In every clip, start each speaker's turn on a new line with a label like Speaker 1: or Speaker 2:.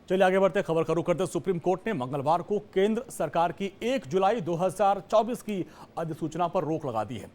Speaker 1: चलिए आगे बढ़ते खबर का रुख करते। सुप्रीम कोर्ट ने मंगलवार को केंद्र सरकार की 1 जुलाई 2024 की अधिसूचना पर रोक लगा दी है,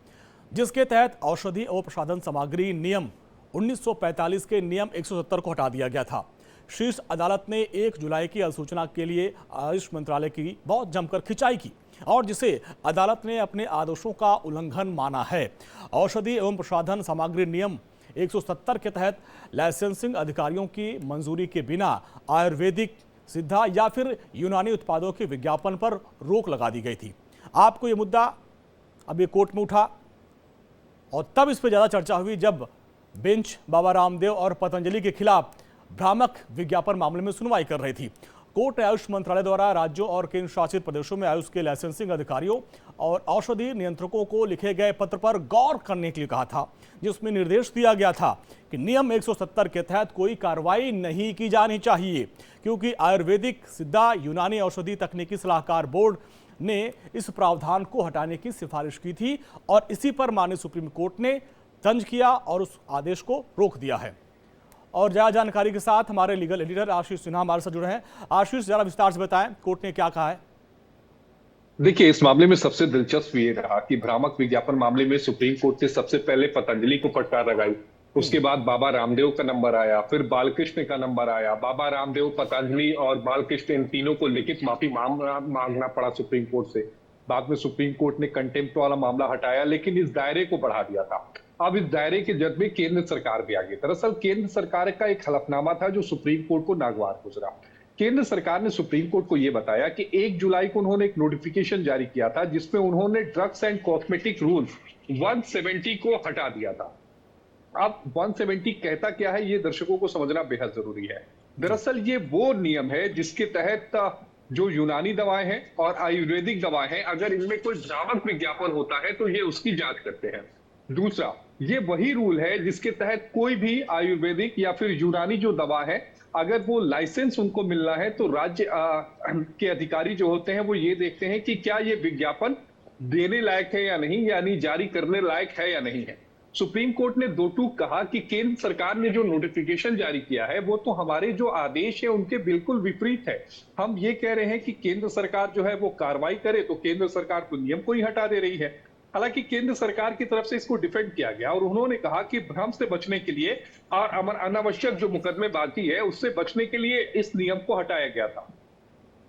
Speaker 1: जिसके तहत औषधि और प्रसाधन सामग्री नियम 1945 के नियम 170 को हटा दिया गया था। शीर्ष अदालत ने 1 जुलाई की अधिसूचना के लिए आयुष मंत्रालय की बहुत जमकर खिंचाई की और जिसे अदालत ने अपने आदेशों का उल्लंघन माना है। औषधि एवं प्रसाधन सामग्री नियम 170 के तहत लाइसेंसिंग अधिकारियों की मंजूरी के बिना आयुर्वेदिक, सिद्धा या फिर यूनानी उत्पादों के विज्ञापन पर रोक लगा दी गई थी। आपको ये मुद्दा अब ये कोर्ट में उठा और तब इस पर ज़्यादा चर्चा हुई जब बेंच बाबा रामदेव और पतंजलि के खिलाफ भ्रामक विज्ञापन मामले में सुनवाई कर रही थी। कोर्ट ने आयुष मंत्रालय द्वारा राज्यों और केंद्र शासित प्रदेशों में आयुष के लाइसेंसिंग अधिकारियों और औषधि नियंत्रकों को लिखे गए पत्र पर गौर करने के लिए कहा था, जिसमें निर्देश दिया गया था कि नियम 170 के तहत कोई कार्रवाई नहीं की जानी चाहिए, क्योंकि आयुर्वेदिक, सिद्धा, यूनानी औषधि तकनीकी सलाहकार बोर्ड ने इस प्रावधान को हटाने की सिफारिश की थी और इसी पर माननीय सुप्रीम कोर्ट ने तंज किया और उस आदेश को रोक दिया है। और ज्यादा जानकारी के साथ हमारे लीगल एडिटर आशीष सिन्हा हमारे साथ जुड़े हैं। आशीष, जरा विस्तार से बताएं, कोर्ट ने क्या कहा है?
Speaker 2: देखिए, इस मामले में सबसे दिलचस्प ये रहा कि भ्रामक विज्ञापन मामले में सुप्रीम कोर्ट ने सबसे पहले पतंजलि को फटकार लगाई। उसके बाद बाबा रामदेव का नंबर आया, फिर बालकृष्ण का नंबर आया। बाबा रामदेव, पतंजलि और बालकृष्ण, इन तीनों को लिखित माफी मांगना पड़ा सुप्रीम कोर्ट से। बाद में सुप्रीम कोर्ट ने कंटेम्प्ट वाला मामला हटाया, लेकिन इस दायरे को बढ़ा दिया था। अब इस दायरे के जद में केंद्र सरकार भी आ गई। दरअसल केंद्र सरकार का एक हलफनामा था जो सुप्रीम कोर्ट को नागवार गुजरा। केंद्र सरकार ने सुप्रीम कोर्ट को यह बताया कि 1 जुलाई को उन्होंने एक नोटिफिकेशन जारी किया था, जिसमें उन्होंने ड्रग्स एंड कॉस्मेटिक रूल 170 को हटा दिया था। अब 170 कहता क्या है, ये दर्शकों को समझना बेहद जरूरी है। दरअसल ये वो नियम है जिसके तहत जो यूनानी दवाएं हैं और आयुर्वेदिक दवाएं हैं, अगर इनमें कोई भ्रामक विज्ञापन होता है तो ये उसकी जांच करते हैं। दूसरा, ये वही रूल है जिसके तहत कोई भी आयुर्वेदिक या फिर यूनानी जो दवा है, अगर वो लाइसेंस उनको मिलना है तो राज्य के अधिकारी जो होते हैं वो ये देखते हैं कि क्या ये विज्ञापन देने लायक है या नहीं, यानी जारी करने लायक है या नहीं है। सुप्रीम कोर्ट ने दो टूक कहा कि केंद्र सरकार ने जो नोटिफिकेशन जारी किया है वो तो हमारे जो आदेश है उनके बिल्कुल विपरीत है। हम ये कह रहे हैं कि केंद्र सरकार जो है वो कार्रवाई करे, तो केंद्र सरकार तो नियम को ही हटा दे रही है। हालांकि केंद्र सरकार की तरफ से इसको डिफेंड किया गया और उन्होंने कहा कि भ्रम से बचने के लिए और अनावश्यक जो मुकदमे बाकी है उससे बचने के लिए इस नियम को हटाया गया था।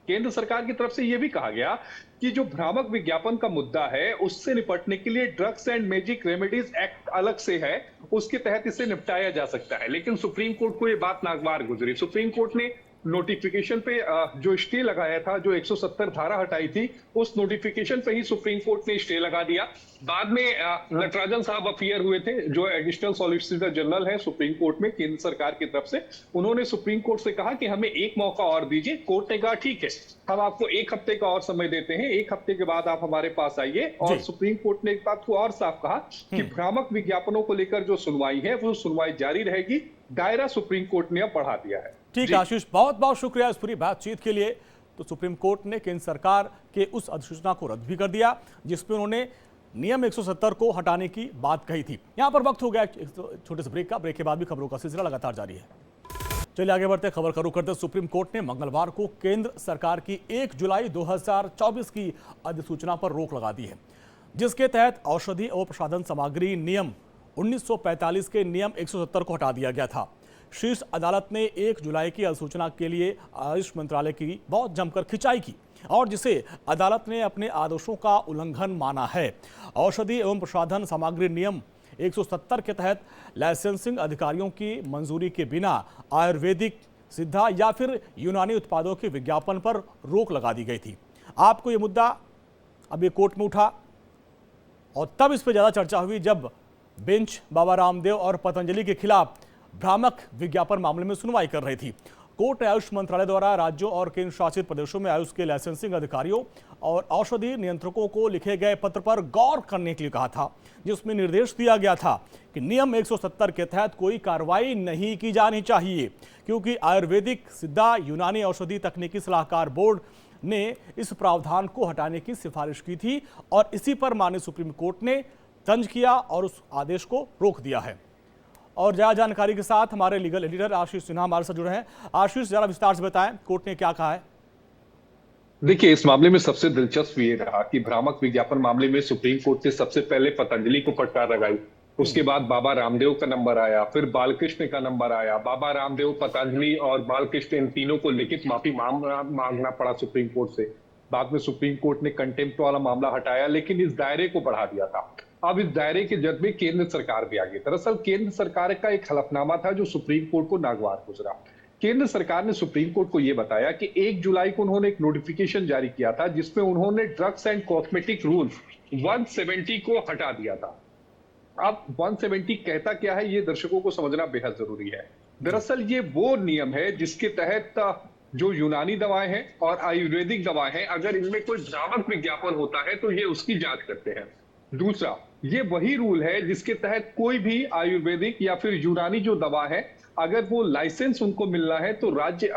Speaker 2: केंद्र सरकार की तरफ से यह भी कहा गया कि जो भ्रामक विज्ञापन का मुद्दा है उससे निपटने के लिए drugs and magic remedies act अलग से है, उसके तहत इसे निपटाया जा सकता है। लेकिन सुप्रीम कोर्ट को यह बात नागवार गुजरी। सुप्रीम कोर्ट ने नोटिफिकेशन पे जो स्टे लगाया था, जो 170 धारा हटाई थी, उस नोटिफिकेशन पे ही सुप्रीम कोर्ट ने स्टे लगा दिया। बाद में नटराजन साहब अपीयर हुए थे, जो एडिशनल सॉलिसिटर जनरल है सुप्रीम कोर्ट में केंद्र सरकार की तरफ से। उन्होंने सुप्रीम कोर्ट से कहा कि हमें एक मौका और दीजिए। कोर्ट ने कहा ठीक है, हम आपको 1 हफ्ते का और समय देते हैं, 1 हफ्ते के बाद आप हमारे पास आइए। और सुप्रीम कोर्ट ने एक बात को और साफ कहा कि भ्रामक विज्ञापनों को लेकर जो सुनवाई है वो सुनवाई जारी रहेगी। दायरा सुप्रीम कोर्ट ने अब बढ़ा दिया है।
Speaker 1: ठीक है आशीष, बहुत बहुत शुक्रिया इस पूरी बातचीत के लिए। तो सुप्रीम कोर्ट ने केंद्र सरकार के उस अधिसूचना को रद्द भी कर दिया जिसमें उन्होंने नियम 170 को हटाने की बात कही थी। यहां पर वक्त हो गया एक छोटे से ब्रेक का। ब्रेक के बाद भी खबरों का सिलसिला लगातार जारी है। चलिए आगे बढ़ते खबर का रुख करते। सुप्रीम कोर्ट ने मंगलवार को केंद्र सरकार की 1 जुलाई 2024 की अधिसूचना पर रोक लगा दी है, जिसके तहत औषधि और प्रसाधन सामग्री नियम 1945 के नियम 170 को हटा दिया गया था। शीर्ष अदालत ने 1 जुलाई की अधिसूचना के लिए आयुष मंत्रालय की बहुत जमकर खिंचाई की और जिसे अदालत ने अपने आदेशों का उल्लंघन माना है। औषधि एवं प्रसाधन सामग्री नियम 170 के तहत लाइसेंसिंग अधिकारियों की मंजूरी के बिना आयुर्वेदिक, सिद्धा या फिर यूनानी उत्पादों के विज्ञापन पर रोक लगा दी गई थी। आपको ये मुद्दा अब ये कोर्ट में उठा और तब इस पर ज़्यादा चर्चा हुई जब बेंच बाबा रामदेव और पतंजलि के खिलाफ भ्रामक विज्ञापन मामले में सुनवाई कर रही थी। कोर्ट ने आयुष मंत्रालय द्वारा राज्यों और केंद्र शासित प्रदेशों में आयुष के लाइसेंसिंग अधिकारियों और औषधि नियंत्रकों को लिखे गए पत्र पर गौर करने के लिए कहा था, जिसमें निर्देश दिया गया था कि नियम 170 के तहत कोई कार्रवाई नहीं की जानी चाहिए, क्योंकि आयुर्वेदिक, सिद्धा, यूनानी औषधि तकनीकी सलाहकार बोर्ड ने इस प्रावधान को हटाने की सिफारिश की थी और इसी पर माननीय सुप्रीम कोर्ट ने तंज किया और उस आदेश को रोक दिया है। और ज्यादा जानकारी के साथ हमारे लीगल एडिटर आशीष सिन्हा हमारे साथ जुड़े हैं। आशीष, जरा विस्तार से बताएं, कोर्ट ने क्या कहा है?
Speaker 2: देखिए, इस मामले में सबसे दिलचस्प ये रहा कि भ्रामक विज्ञापन मामले में सुप्रीम कोर्ट ने सबसे पहले पतंजलि को फटकार लगाई। उसके बाद बाबा रामदेव का नंबर आया, फिर बालकृष्ण का नंबर आया। बाबा रामदेव, पतंजलि और बालकृष्ण, इन तीनों को लिखित माफी मांगना पड़ा सुप्रीम कोर्ट से। बाद में सुप्रीम कोर्ट ने कंटेम्प्ट वाला मामला हटाया, लेकिन इस दायरे को बढ़ा दिया था। अब इस दायरे के जद में केंद्र सरकार भी आ गई। दरअसल केंद्र सरकार का एक हलफनामा था जो सुप्रीम कोर्ट को नागवार गुजरा। केंद्र सरकार ने सुप्रीम कोर्ट को यह बताया कि 1 जुलाई को उन्होंने एक नोटिफिकेशन जारी किया था जिसमें उन्होंने ड्रग्स एंड कॉस्मेटिक रूल 170 को हटा दिया था। अब 170 कहता क्या है, ये दर्शकों को समझना बेहद जरूरी है। दरअसल ये वो नियम है जिसके तहत जो यूनानी दवाएं हैं और आयुर्वेदिक दवाएं हैं, अगर इनमें कोई भ्रामक विज्ञापन होता है तो ये उसकी जांच करते हैं। दूसरा, ये वही रूल है जिसके तहत कोई भी आयुर्वेदिक या फिर यूनानी जो दवा है, अगर वो लाइसेंस उनको मिलना है तो राज्य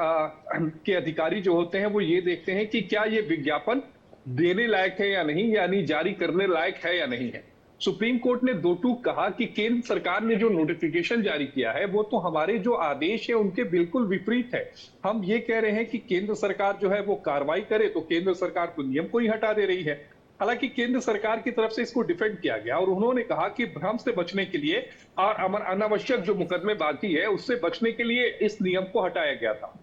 Speaker 2: के अधिकारी जो होते हैं वो ये देखते हैं कि क्या ये विज्ञापन देने लायक है या नहीं, यानी जारी करने लायक है या नहीं है। सुप्रीम कोर्ट ने दो टूक कहा कि केंद्र सरकार ने जो नोटिफिकेशन जारी किया है वो तो हमारे जो आदेश है उनके बिल्कुल विपरीत है। हम ये कह रहे हैं कि केंद्र सरकार जो है वो कार्रवाई करे, तो केंद्र सरकार तो नियम को ही हटा दे रही है। हालांकि केंद्र सरकार की तरफ से इसको डिफेंड किया गया और उन्होंने कहा कि भ्रम से बचने के लिए और अनावश्यक जो मुकदमेबाजी है उससे बचने के लिए इस नियम को हटाया गया था।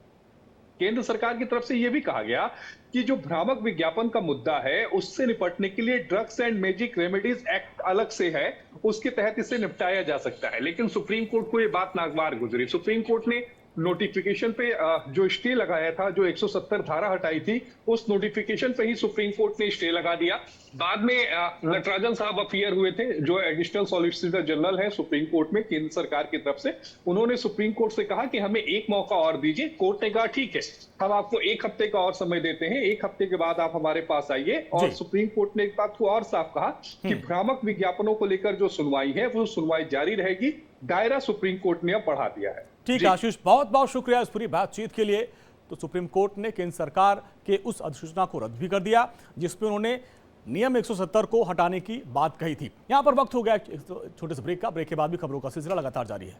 Speaker 2: केंद्र सरकार की तरफ से यह भी कहा गया कि जो भ्रामक विज्ञापन का मुद्दा है उससे निपटने के लिए drugs and magic remedies act अलग से है, उसके तहत इसे निपटाया जा सकता है। लेकिन सुप्रीम कोर्ट को यह बात नागवार गुजरी। सुप्रीम कोर्ट ने नोटिफिकेशन पे जो स्टे लगाया था, जो 170 धारा हटाई थी, उस नोटिफिकेशन पे ही सुप्रीम कोर्ट ने स्टे लगा दिया। बाद में नटराजन साहब अपीयर हुए थे, जो एडिशनल सॉलिसिटर जनरल है सुप्रीम कोर्ट में केंद्र सरकार की तरफ से। उन्होंने सुप्रीम कोर्ट से कहा कि हमें एक मौका और दीजिए। कोर्ट ने कहा ठीक है, हम आपको 1 हफ्ते का और समय देते हैं, 1 हफ्ते के बाद आप हमारे पास आइए। और सुप्रीम कोर्ट ने एक बात को और साफ कहा कि भ्रामक विज्ञापनों को लेकर जो सुनवाई है वो सुनवाई जारी रहेगी। दायरा सुप्रीम कोर्ट ने अब बढ़ा दिया है।
Speaker 1: ठीक है आशीष, बहुत बहुत शुक्रिया इस पूरी बातचीत के लिए। तो सुप्रीम कोर्ट ने केंद्र सरकार के उस अधिसूचना को रद्द भी कर दिया जिसमें उन्होंने नियम 170 को हटाने की बात कही थी। यहां पर वक्त हो गया छोटे से ब्रेक का। ब्रेक के बाद भी खबरों का सिलसिला लगातार जारी है।